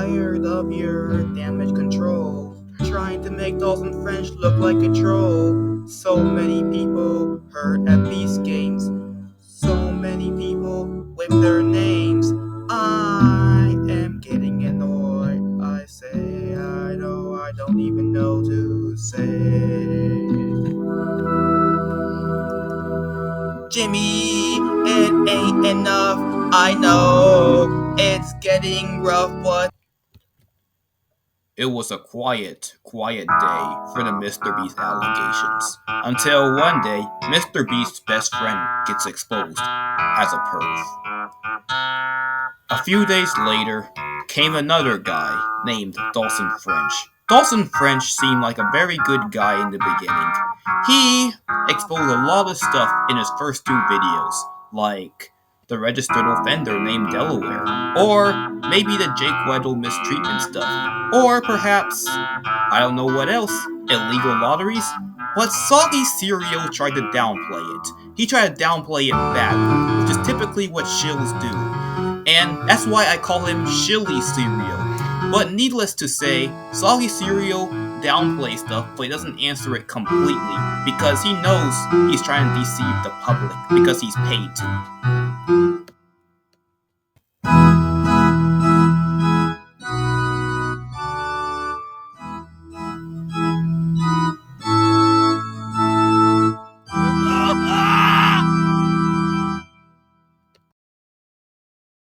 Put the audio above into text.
tired of your damage control, trying to make Dawson French look like a troll. So many people hurt at these games, so many people with their names. I am getting annoyed. I say I know I don't even know to say. Jimmy, it ain't enough. I know it's getting rough. What? It was a quiet day for the Mr. Beast allegations. Until one day, Mr. Beast's best friend gets exposed as a perv. A few days later, came another guy named Dawson French. Dawson French seemed like a very good guy in the beginning. He exposed a lot of stuff in his first two videos, like the registered offender named Delaware, or maybe the Jake Weddle mistreatment stuff, or perhaps, I don't know what else, illegal lotteries? But Soggy Cereal tried to downplay it. He tried to downplay it badly, which is typically what shills do. And that's why I call him Shilly Cereal. But needless to say, Soggy Cereal downplays stuff, but he doesn't answer it completely, because he knows he's trying to deceive the public, because he's paid to.